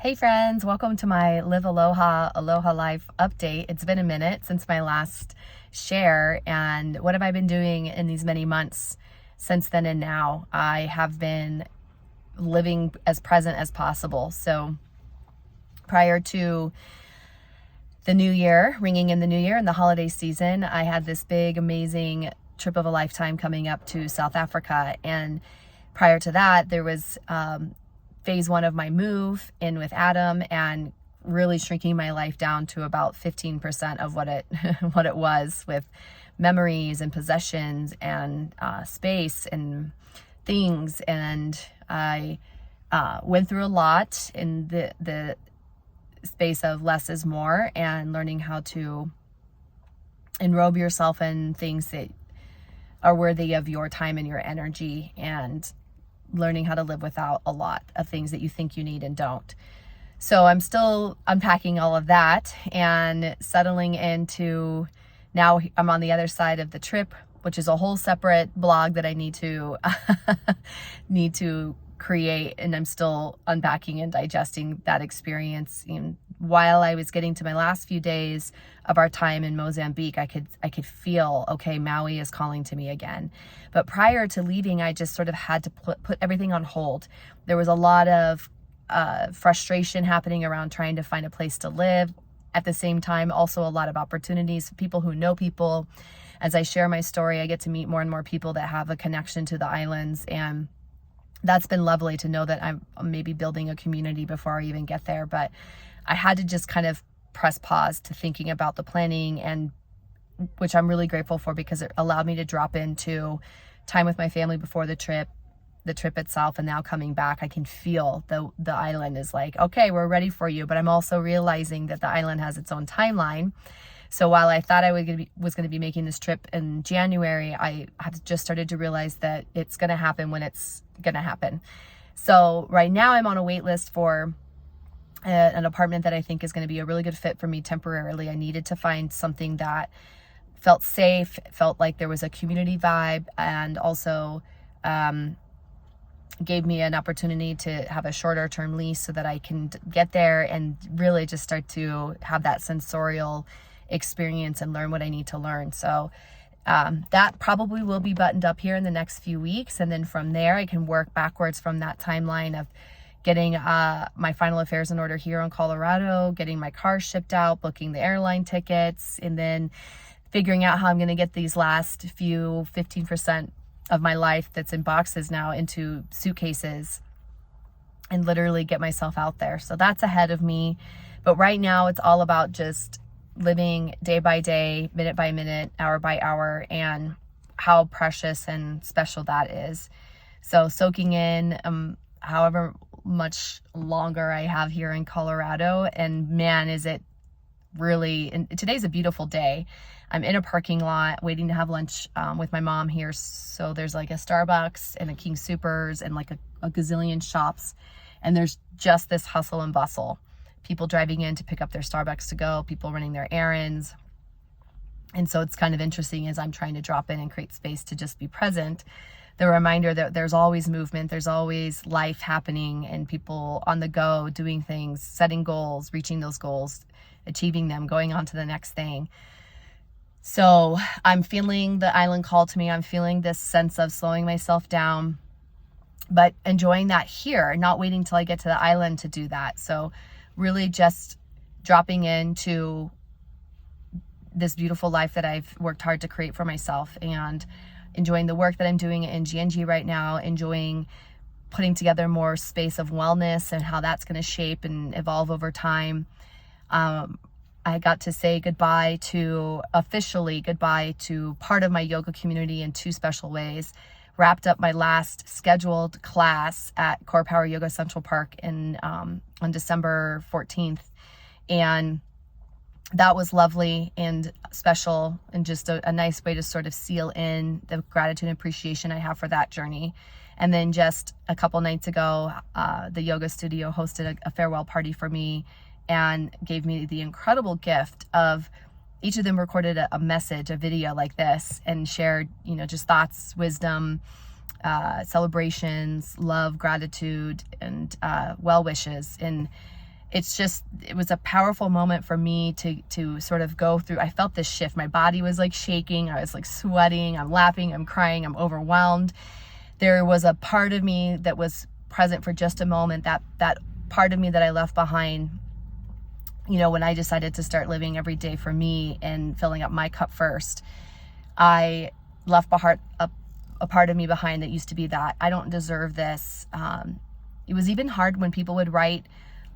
Hey friends, welcome to my Live Aloha, Aloha Life update. It's been a minute since my last share, and what have I been doing in these many months since then and now? I have been living as present as possible. So prior to the new year, ringing in the new year and the holiday season, I had this big, amazing trip of a lifetime coming up to South Africa. And prior to that, there was phase one of my move in with Adam and really shrinking my life down to about 15% of what it what it was, with memories and possessions and space and things. And I went through a lot in the space of less is more, and learning how to enrobe yourself in things that are worthy of your time and your energy, and learning how to live without a lot of things that you think you need and don't. So I'm still unpacking all of that and settling into, now I'm on the other side of the trip, which is a whole separate blog that I need to need to create, and I'm still unpacking and digesting that experience. And while I was getting to my last few days of our time in Mozambique, I could feel, okay, Maui is calling to me again. But prior to leaving, I just sort of had to put everything on hold. There was a lot of frustration happening around trying to find a place to live. At the same time, also a lot of opportunities, people who know people. As I share my story, I get to meet more and more people that have a connection to the islands, and that's been lovely to know that I'm maybe building a community before I even get there. But I had to just kind of press pause to thinking about the planning, and which I'm really grateful for, because it allowed me to drop into time with my family before the trip itself. And now coming back, I can feel the island is like, okay, we're ready for you. But I'm also realizing that the island has its own timeline. So while I thought I was going to be making this trip in January, I have just started to realize that it's going to happen when it's going to happen. So right now I'm on a wait list for an apartment that I think is going to be a really good fit for me temporarily. I needed to find something that felt safe, felt like there was a community vibe, and also gave me an opportunity to have a shorter term lease so that I can get there and really just start to have that sensorial experience and learn what I need to learn. So that probably will be buttoned up here in the next few weeks. And then from there, I can work backwards from that timeline of getting my final affairs in order here in Colorado, getting my car shipped out, booking the airline tickets, and then figuring out how I'm going to get these last few 15% of my life that's in boxes now into suitcases and literally get myself out there. So that's ahead of me. But right now it's all about just living day by day, minute by minute, hour by hour, and how precious and special that is. So soaking in however much longer I have here in Colorado, and man, is it really, and today's a beautiful day. I'm in a parking lot waiting to have lunch with my mom here. So there's like a Starbucks and a King Soopers and like a gazillion shops, and there's just this hustle and bustle. People driving in to pick up their Starbucks to go, people running their errands. And so it's kind of interesting as I'm trying to drop in and create space to just be present, the reminder that there's always movement, there's always life happening, and people on the go doing things, setting goals, reaching those goals, achieving them, going on to the next thing. So I'm feeling the island call to me. I'm feeling this sense of slowing myself down, but enjoying that here, not waiting till I get to the island to do that. So really just dropping into this beautiful life that I've worked hard to create for myself, and enjoying the work that I'm doing in GNG right now, enjoying putting together more space of wellness and how that's going to shape and evolve over time. I got to say officially goodbye to part of my yoga community in two special ways. Wrapped up my last scheduled class at Core Power Yoga Central Park on December 14th. And that was lovely and special, and just a nice way to sort of seal in the gratitude and appreciation I have for that journey. And then just a couple nights ago, the yoga studio hosted a farewell party for me and gave me the incredible gift of, each of them recorded a message, a video like this, and shared, just thoughts, wisdom, celebrations, love, gratitude, and well wishes. And it was a powerful moment for me to sort of go through. I felt this shift. My body was like shaking. I was like sweating. I'm laughing. I'm crying. I'm overwhelmed. There was a part of me that was present for just a moment, that part of me that I left behind, when I decided to start living every day for me and filling up my cup first. I left a part of me behind that used to be that I don't deserve this. It was even hard when people would write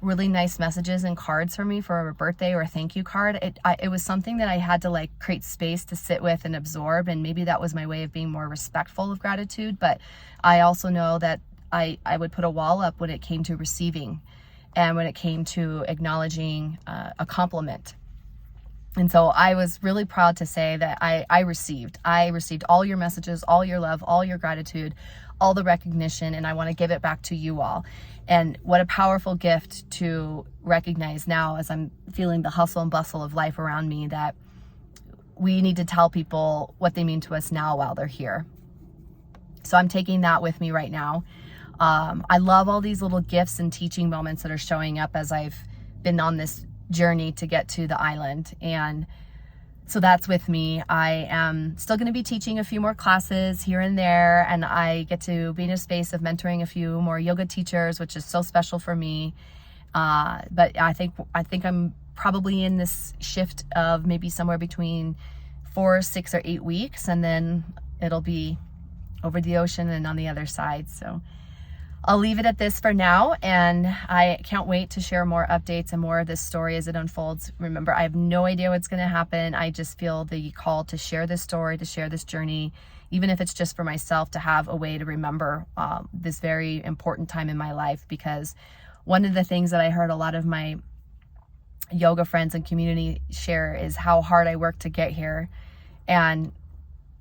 really nice messages and cards for me for a birthday or a thank you card. It was something that I had to like create space to sit with and absorb, and maybe that was my way of being more respectful of gratitude. But I also know that I would put a wall up when it came to receiving and when it came to acknowledging a compliment. And so I was really proud to say that I received all your messages, all your love, all your gratitude, all the recognition, and I want to give it back to you all. And what a powerful gift to recognize now, as I'm feeling the hustle and bustle of life around me, that we need to tell people what they mean to us now while they're here. So I'm taking that with me right now. I love all these little gifts and teaching moments that are showing up as I've been on this journey to get to the island. And so that's with me. I am still going to be teaching a few more classes here and there, and I get to be in a space of mentoring a few more yoga teachers, which is so special for me. But I think I'm probably in this shift of maybe somewhere between 4, 6, or 8 weeks, and then it'll be over the ocean and on the other side. So I'll leave it at this for now, and I can't wait to share more updates and more of this story as it unfolds. Remember, I have no idea what's going to happen. I just feel the call to share this story, to share this journey, even if it's just for myself, to have a way to remember this very important time in my life. Because one of the things that I heard a lot of my yoga friends and community share is how hard I worked to get here. And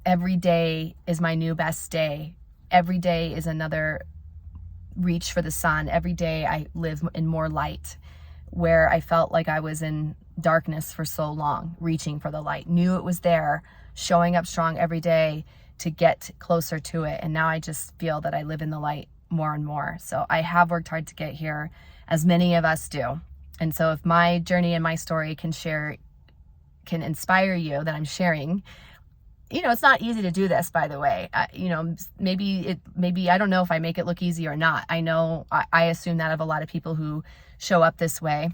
every day is my new best day. Every day is another reach for the sun. Every day I live in more light, where I felt like I was in darkness for so long, reaching for the light, knew it was there, showing up strong every day to get closer to it. And now I just feel that I live in the light more and more. So I have worked hard to get here, as many of us do. And so if my journey and my story can inspire you, that I'm sharing. It's not easy to do this, by the way. Maybe I don't know if I make it look easy or not. I know I assume that of a lot of people who show up this way,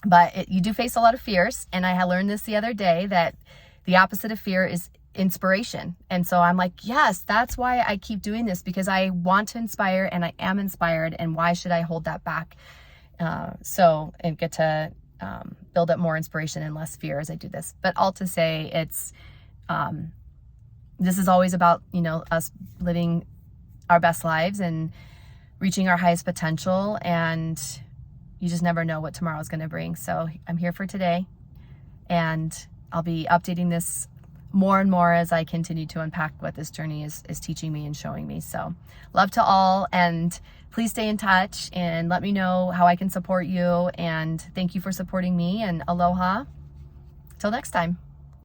but you do face a lot of fears. And I had learned this the other day, that the opposite of fear is inspiration. And so I'm like, yes, that's why I keep doing this, because I want to inspire and I am inspired. And why should I hold that back? And get to build up more inspiration and less fear as I do this. But all to say, this is always about, us living our best lives and reaching our highest potential, and you just never know what tomorrow is going to bring. So I'm here for today, and I'll be updating this more and more as I continue to unpack what this journey is teaching me and showing me. So love to all, and please stay in touch and let me know how I can support you, and thank you for supporting me, and aloha till next time.